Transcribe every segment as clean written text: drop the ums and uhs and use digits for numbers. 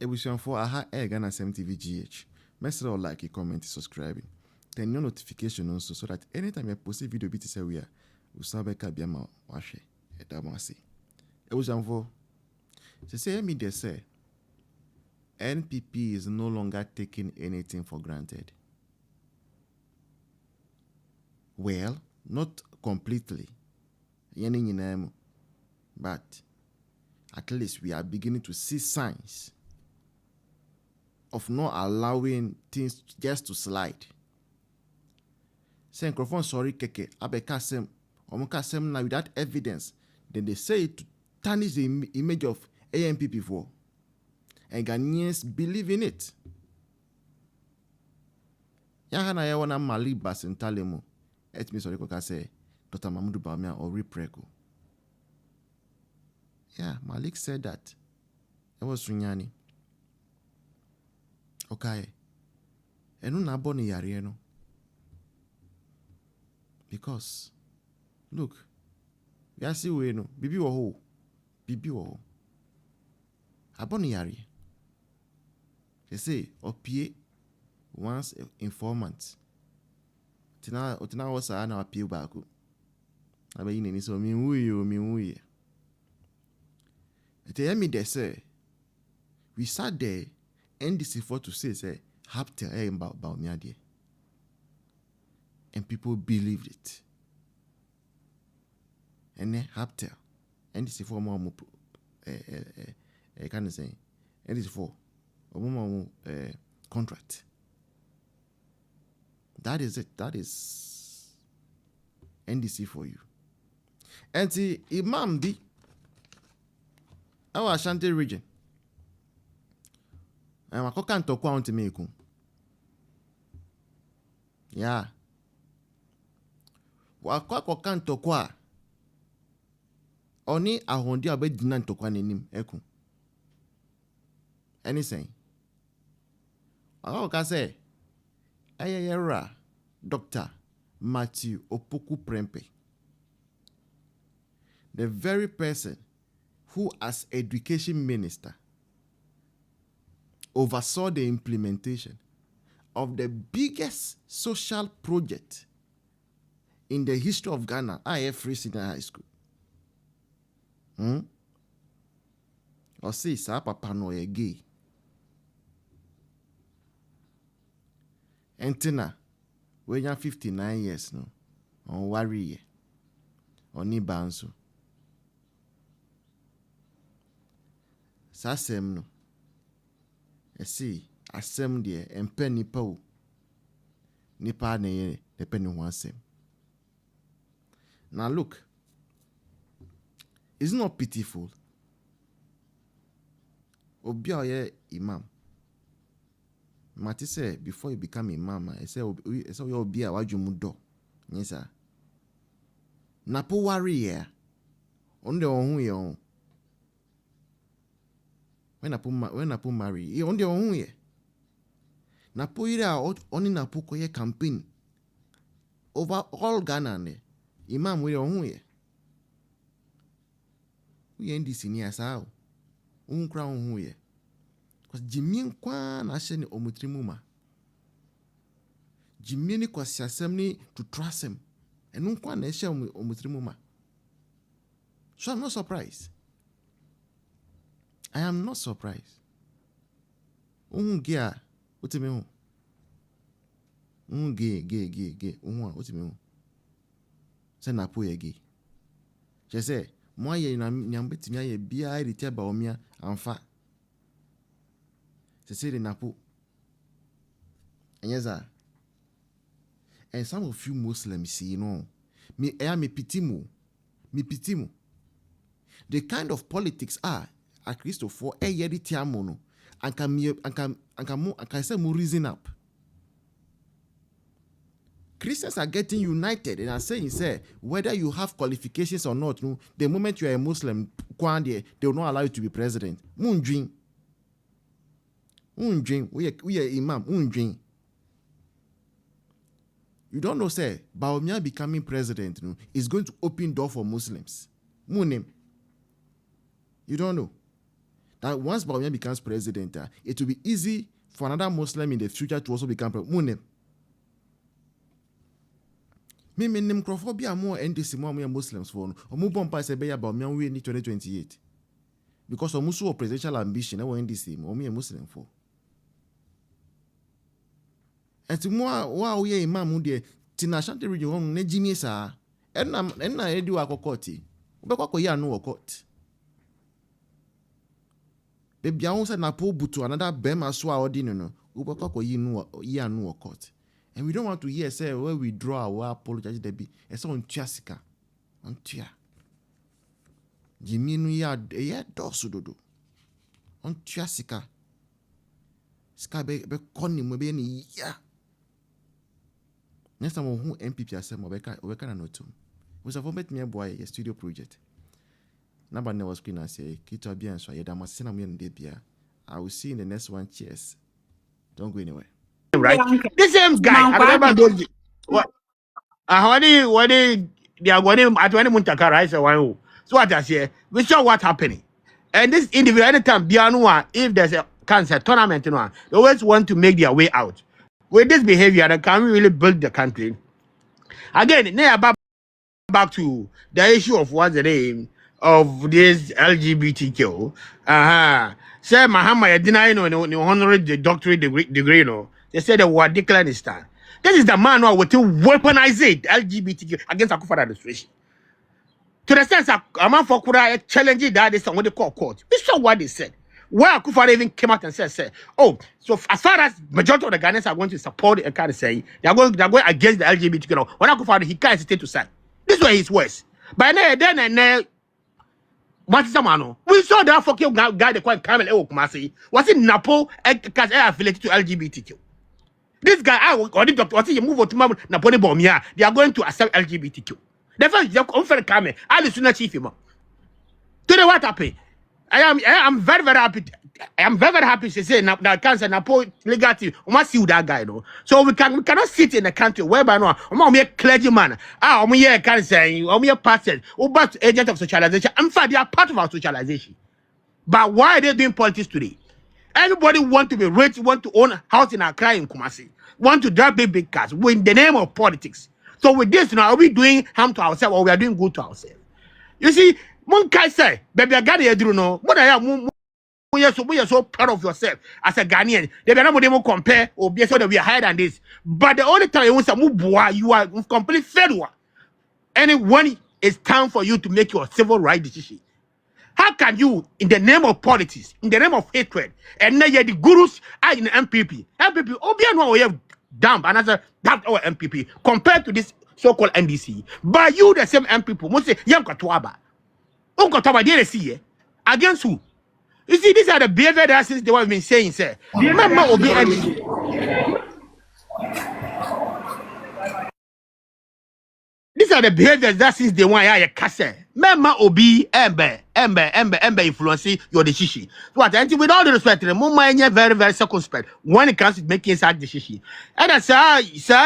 Ebusianfo aha Ghana SMTVGH. Mesra like, comment, subscribing. Turn your notification on so that anytime I post a video, bit we are usabeka biama washe. Edamasi. Ebusianfo. Say me they say NPP is no longer taking anything for granted. Well, not completely. But at least we are beginning to see signs of not allowing things just to slide. Say microphone sorry keke abeka sem omuka sem na without evidence. Then they say it to tarnish the image of ANPP for. And Ghanaians believe in it. Yahana yawana mali basentalemo. Et me sorry koka say Dr. Mahmoud Bawumia or Reprego. Yeah, Malik said that. It was Sunyani. Okay. Enu na boni yari no. Because, look, we are see we no. Bibi wo ho. Bibi wo ho. Aboni yari. They say, opie once informant. Otina was na appeal back. Abe yini so mi wuye. They me they say we sat there NDC for to say haptel about Bawumia there. And people believed it. And then haptel NDC for more kind of saying NDC for more contract. That is it. That is NDC for you. And the Imam B, our Ashanti region. And I can't talk to me. Yeah. Wakwa can't talk. Oni ahondi abe dinan tokwa nenim eku. Anything. I say. Ayayera, Dr. Matthew Opoku Prempe, the very person who, as education minister, oversaw the implementation of the biggest social project in the history of Ghana, IF Free Senior High School. Or say, sa papa no ye gay. Entina, when you're 59 years no, on worry, on ni banso. Sasem no, asem die, empe nipa o, nipa ne penny one sem. Now look, it's not pitiful. Obia ye Imam. Mati say before you become Imam, I say you'll be a wajumudo. Yes, sir. NAPO warrior. On the own ye. When NAPO marry, he on the own ye. NAPO ira only NAPO koye campaign over all Ghana ne. Imam we on ye. We end this in here, sao. Crown ye. Jimmy kwa na ashe ni omutrimuma. Jimmy ni kwa siasem ni to trust him. Enu kwa na ashe omutrimuma. So I'm not surprised. I am not surprised. Gia, utime hu. Ge. Utime hu. Se NAPO ye ge. Je say, moi ye nyambetimi ye bia irite Bawumia amfa. C'est the NAPO. And yes, and some of you Muslims see, me pitimu. The kind of politics are at Christo for a yeri tiamono and can say more reason up. Christians are getting united and are saying, say, whether you have qualifications or not, the moment you are a Muslim, they will not allow you to be president. Moonjin. We are Imam. You don't know, say, Bawumia becoming president is going to open door for Muslims. You don't know. That once Bawumia becomes president, it will be easy for another Muslim in the future to also become president. Me nim Crawford be more NDC more Muslims for no bomb say be about me in 2028. Because omusu presidential ambition na NDC mo me Muslim for. And to more wa we Imam de tina Ashanti region on na jimi sa enna edi wa kokoti. Obekwa koya no court. Bebia won say NAPO butu another bema so a odi no. Obekwa koyi no ya no court. And we don't want to hear say where we draw our apology there be. E say on tuasika. On tua. Jimi no ya dosu dodo. On tuasika. Sika be koni mo be ni ya. Next time who MPP asem obeka na notum. We say for met me boy a studio project. Number never screen and say kito bien so yeda ma sena mo yende bia. I will see you in the next one. Cheers. Don't go anywhere. Right? The same guy. I remember those what they are going at 20 Muntaka, right? So what I say, we saw what happening. And this individual anytime Bianua, if there's a cancer tournament, they always want to make their way out. With this behavior, they can really build the country. Again, back to the issue of what's the name of this LGBTQ. Say Muhammad denying no honorary the doctorate degree, they said the word decline his stand. This is the man who will weaponize it, LGBTQ against Akufo administration. To the sense that a man for Kura challenging that is what they call court. We saw what they said. Where Akufo even came out and said, oh, so as far as majority of the Ghanaians are going to support it, kind of say they're going against the LGBTQ. When Akufo he can't hesitate to say. This way his words. But then what is the we saw that fucking guy the quite Kamel Kumasi. Was it NAPO affiliated to LGBTQ? This guy, what you move to Napoli Bomia, they are going to accept LGBTQ. The first you're coming, I listen to chief him. Today what happened? I am very, very happy. I am very, very happy to say that cancer NAPO legality. We must see that guy, So we cannot sit in a country whereby we are clergyman, we are cancer, we are pastors, we are agent of socialization. In fact, they are part of our socialization. But why are they doing politics today? Everybody want to be rich, want to own a house in Accra in Kumasi, want to drive big cars in the name of politics. So with this, are we doing harm to ourselves or we are doing good to ourselves? You see, one guy say, baby, I got it, we are so proud of yourself as a Ghanaian. They are not able to compare or be so that we are higher than this. But the only time you are complete failure. And when it's time for you to make your civil right decision. How can you, in the name of politics, in the name of hatred, and now the gurus are in the MPP? MPP, we have dump another dump our MPP compared to this so-called NDC. But you, the same MPP, must say, Yam Katwaba. Unkotaba, did see against who? You see, these are the behavior that since they have been saying, sir. Remember, Obi NDC. These are the behaviors that since they want ya kase. Mema obi embe influence your decision. So what with all the respect, the moment very, very circumspect when it comes to making such decision. And that's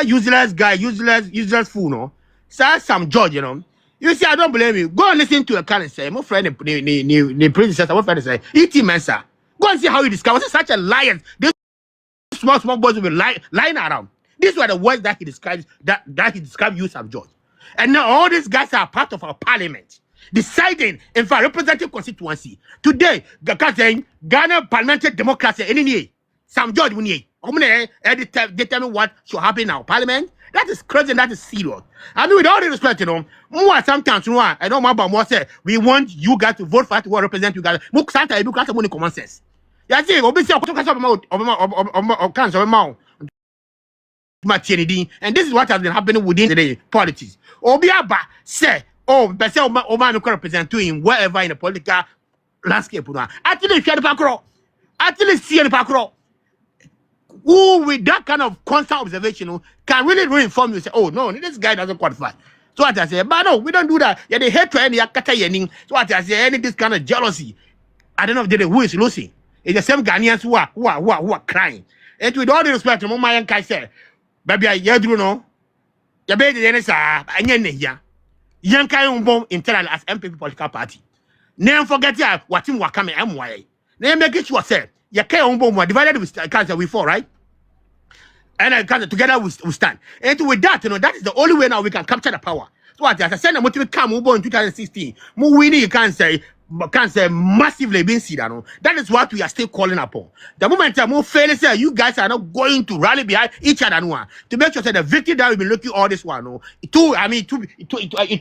useless guy, useless fool, no. Sir Sam George, You see, I don't blame you. Go and listen to a kind and say, my friend, the predecessor, my friend say, E.T. Mensa. Go and see how he discovers such a liar. This small boys will be lying around. These were the words that he describes that he described you, Sam George. And now all these guys are part of our parliament, deciding, in fact, representative constituency. Today, Ghana parliamentary democracy, any Sam George, determine what should happen in our parliament. That is crazy and that is serious. I mean, with all the respect, more sometimes, I don't know about more say, we want you guys to vote for us to represent you guys. More sometimes, you can't money common sense. You see, obviously, and this is what has been happening within the politics. Obiaba say, man who can represent to him wherever in the political landscape. Actually, see the background. Who with that kind of constant observation can really reinform you say, oh no, this guy doesn't qualify. So what I say, but no, we don't do that. Yeah, they hate to any kata yening. So what I say, any this kind of jealousy. I don't know if they who is losing. It's the same Ghanaians who are crying. And with all the respect to my young guy said, baby, I do know. The baby is a young guy bomb internal as MPP political party. Never forget what him were coming MYA. Now make it sure say you can't divided with cancer we fall, right? And I cancer together we stand. And with that, that is the only way now we can capture the power. So as I said, the motive come in 2016, more winning you can't say massively being seen. That is what we are still calling upon. The moment I'm more fairly say you guys are not going to rally behind each other to make sure that the victory that we've been looking all this one, it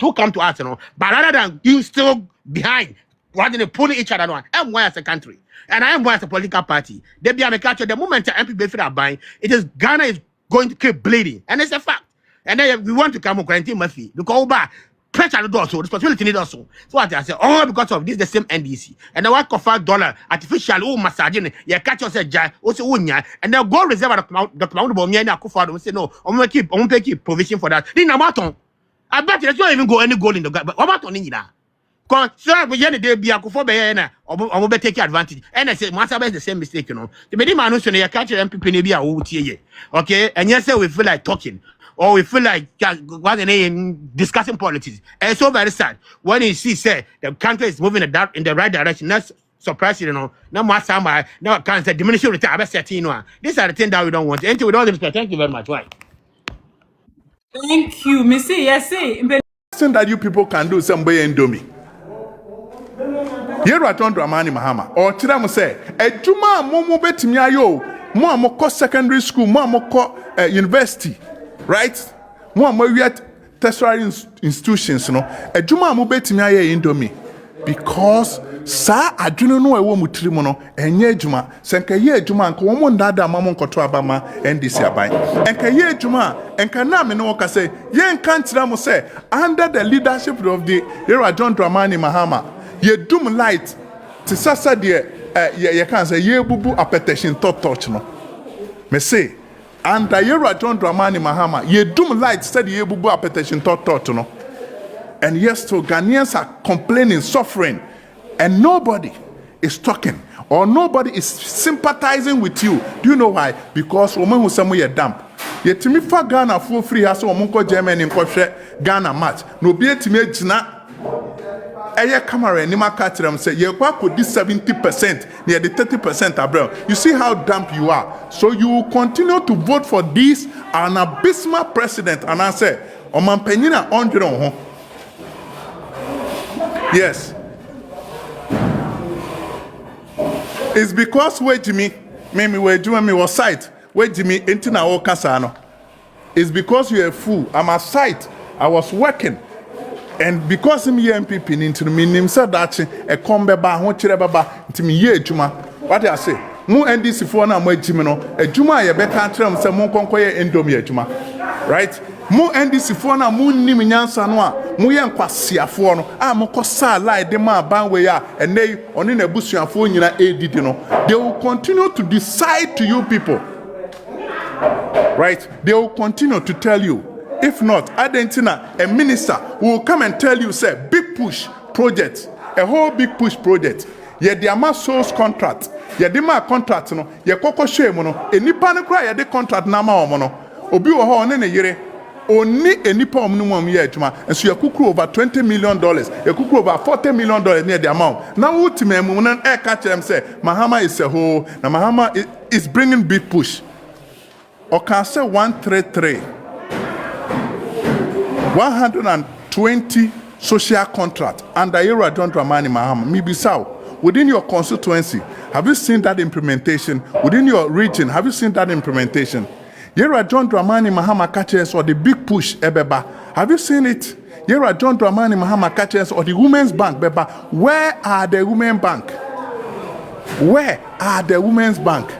will come to us, but rather than you still behind, rather than pulling each other on, I'm one as a country. And I am one as a political party. They be a culture. The moment the MP benefit are buying, it is Ghana is going to keep bleeding, and it's a fact. And then we want to come on quarantine Murphy because pressure the door, so responsibility need also. So what I say, all because of this the same NDC. And the $1 artificial massaging, you catch yourself jai, also unya, and the gold reserve the cloud Bomiana Kufado will say no, I'm gonna keep provision for that. Then I bet there's not even go any gold in the gut, but what about on Nina? So we end the day be a kufobe or take advantage. And I said, Master is the same mistake, The man who's you catch MP maybe a wood okay? And yes, we feel like talking. Or we feel like discussing politics. And it's so very sad when you see say the country is moving in the right direction. That's surprising, No more summer, no cancer, diminishing return. These are the things that we don't want. And we don't respect. Thank you very much. Why? Thank you, Missy. Yes, thing that you people can do somebody and do me. Here I turn to Amani Mahama. Or Chidam say, Juma Momo betimi ayo, mo amoko secondary school, mo amoko university, right? Mo amoyet tertiary institutions, Juma mo betimi ayo indomie. Because sa adwene no ewo mutiri mu no enye adwuma senka ye adwuma nka wo mo ndada amamo nkoto abama NDC aban enka ye adwuma enka na me no ka say ye nka ntira mo say under the leadership of the era John Dramani Mahama ye dum light ti sasa de ye kan say ye bubu appetition touch no me say under era John Dramani Mahama ye dum light said ye bubu appetition touch no. And yes, so Ghanaians are complaining, suffering, and nobody is talking or nobody is sympathizing with you. Do you know why? Because woman who somewhere damp. Yet to me for Ghana for free has one Germany in Ghana match. No be to me jina. Aya camera and Nima Katram say you could this 70% near the 30% abroad. You see how damp you are. So you continue to vote for this an abysmal president, and I say, Oman Penina on. Yes. It's because where Jimmy, maybe where Jimmy was sight, where Jimmy into na o kasano. It's because you're a fool. I'm a sight. I was working. And because me MPP into me nim said that a combe ba ho chire baba into me ye juma. What I say? Mu NDC for na mo Jimmy no. A juma ye better tell say mo konkoye endomi juma. Right? Mu NDC for na mu nim nyansa no a mu ye nkwasiafo no a mo kosa lie de ma banwe ya enei oni na busuafo nyina edidi no. They will continue to decide to you people. Right? They will continue to tell you. If not, Argentina, a minister will come and tell you, say, big push project, a whole big push project. Ye the ama source contract. Ye the ma contract no. Ye koko shame no. Enipa ne kra ye the contract na ma omo no. Obi wo ho ne ne yere. Oni enipa omnu mom ye adwuma. Enso ye kukuru over $20 million. Ye kukuru over $40 million near the amount. Now ultimate mu na e ka kire say Mahama is a whole. Na Mahama is bringing big push. Or can say 133. 120 social contract under Era John Dramani Mahama. Mibisao, within your constituency, have you seen that implementation? Within your region, have you seen that implementation? Era John Dramani Mahama catches or the big push ebeba. Have you seen it? Era John Dramani Mahama catches or the Women's Bank beba. Where are the Women's Bank? Where are the Women's Bank?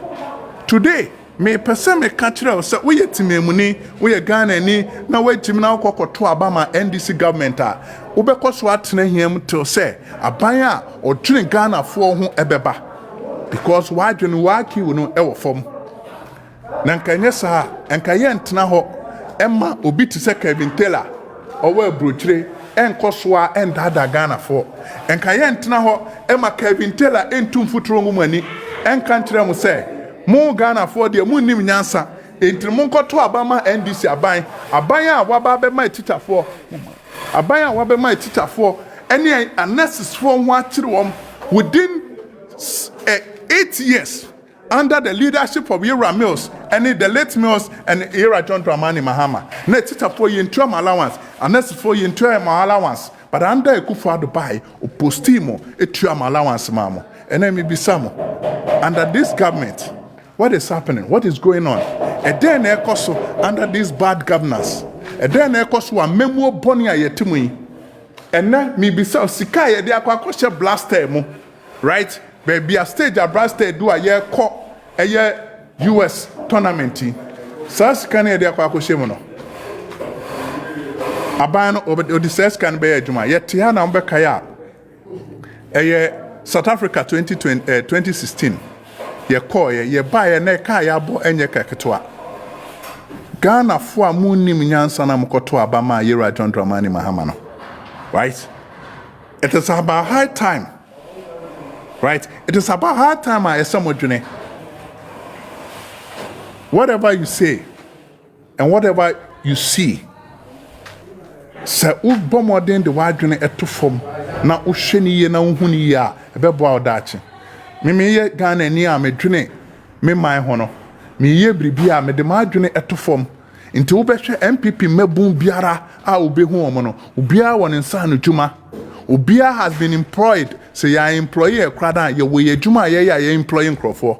Today, me person me catch you say we yetimemuni we Ghana ni na we jimna kokoto abama NDC government a ubekọ so atena hiam till say aban a odwene Ghana fo ho ebeba because wadwene waki wo no ewo fom na nkanye sa enkaye ntena ho emma obi ti say Kevin Taylor owo abrochire enko so a endada Ghana fo enkaye ntena ho emma Kevin Taylor entum futuro ngumani enka ntira mu say Mo Ghana for the moon nim nyansa. Enti mo nkoto abama NDC aban. Aban a waba be my teacher for. Aban a waba my teacher for. Any unnecessary ho akire wom within 8 years under the leadership of Ira Mills and the late Mills and Ira John Dramani Mahama. Next for you in term allowance, and next for you in term allowance. But under a kufa Dubai, or postimo, a term allowance, mamo. And then maybe some under this government. What is happening? What is going on? And then under these bad governors. And then a memo bonia yetimui. And then maybe so Sikai, they are quite blaster, right? Baby, a stage a blaster do a year US tournament. Sas can they are quite shemono. Abano over the says can be a Juma, yet Tiana Umbekaya. A year South Africa 2016. Ye call ye buy a neck yabo and ye kakatoa. Ghana for moon nyansa na mkotoa Bama Yera John Dramani Mahamano. Right? It is about high time. Right? It is about high time I somewhere. Whatever you say and whatever you see. Say ubomodin the wadjune eto form na usheni ye na unhuni ya ebebo audachi. Me ye Ghana ni a me dwene me man hono. Me ye bribia me de madwene eto form. Nti wobehwe MPP mabun biara a obehu omo no. Obia won nsa no dwuma. Obia has been employed. Say ya employee e krada ye we dwuma ye employing crofo.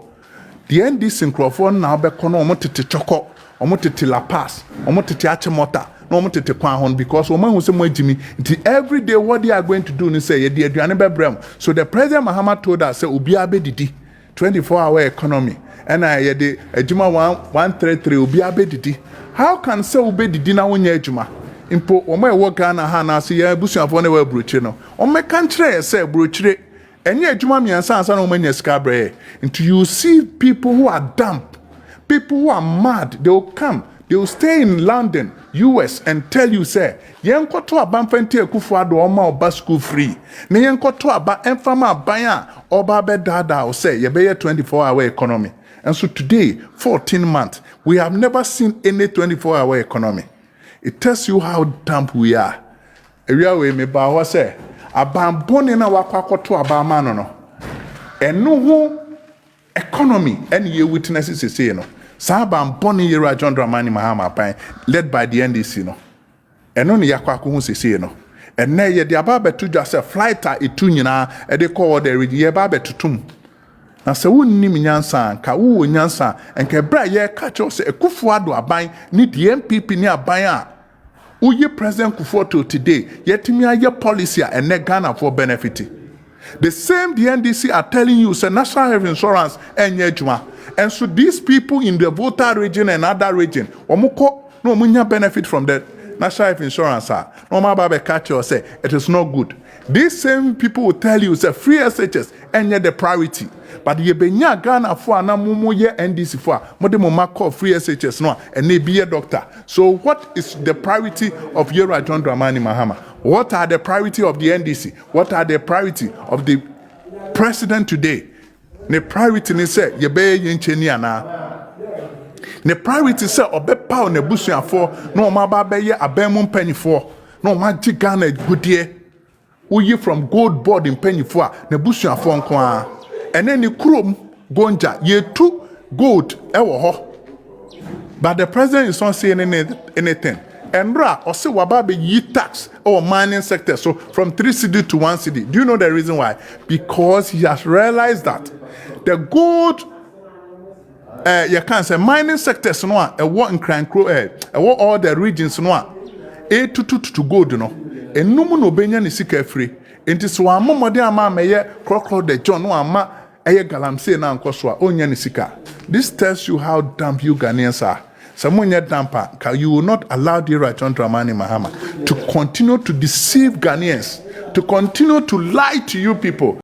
The NDC crofo na obekọ no omo tete choko, omo tete La Paz, omo tete Achimota. No more to hon because woman who say more Jimmy. Every day what they are going to do is say ye dear Brem. So the President Muhammad told us say Ubiabe didi 24-hour economy. And I the Juma 133 Ubiabe didi. How can say Ube didi na unye Juma? Impo ome work na hana see ya busu afone we bruche no. Ome country say bruche. Enye Juma mi ansa no manya skabre. Until you see people who are dumb, people who are mad, they will come. They will stay in London, US, and tell you, say, Yenkoto aba mfenti ekufuado oma oba school free. Ne yenkoto aba enfama abaya oba be dada or say, yebeye 24-hour economy. And so today, 14 months, we have never seen any 24-hour economy. It tells you how dumb we are. Area we me ba wa say, abamboni na wakwakoto aba mano no. Enu ho economy any ye witnesses say no. Sabam Bonnie Yera John Dramani Mahama Pine, led by the NDC, no. And only Yakwaku say no. And nay, ye the ababe to just a flight at Itunia, and they call the Yababe to Tum. Now, so wouldn't name Yansan, Kau Yansan, and Cabra ye catch us a Kufuado a buying, need the MPP near Bayan. Uye President Kufoto today, yet me a year policy and ne Ghana for benefit. The same the NDC are telling you, say National Health Insurance and Yejuma. And so these people in the Volta region and other region, no munya benefit from the National Health Insurance. No matter catch you say it is not good. These same people will tell you say free SHS and yet the priority. But ye benya Ghana for na mumu ye NDC for mo de mo call free SHS no and they be a doctor. So what is the priority of Yera John Dramani Mahama? What are the priority of the NDC? What are the priority of the president today? The priority ni say ye be yencheni ana. The priority say obepa o nebusuafo no ma ba be ye abemu mpanyifo no ma gi Ghana gudie. Uyi from gold board mpanyifo a nebusuafo nko a. Ene ni kurom gonja ye tu gold ewo ho. But the president is not saying anything. And also wababe yi tax or mining sector, so from 3 cedi to 1 cedi. Do you know the reason why? Because he has realized that the gold, you can say mining sectors no a what in crime what all the regions no to gold no. And no no benya ni sika free. Enti so amomode ama meye crocodile the John no ama eye galamsey na nkoso a onya ni sika. This tells you how dumb you Ghanaians are. Someone yet damper, you will not allow Yera John Dramani Mahama to continue to deceive Ghanaians, to continue to lie to you people.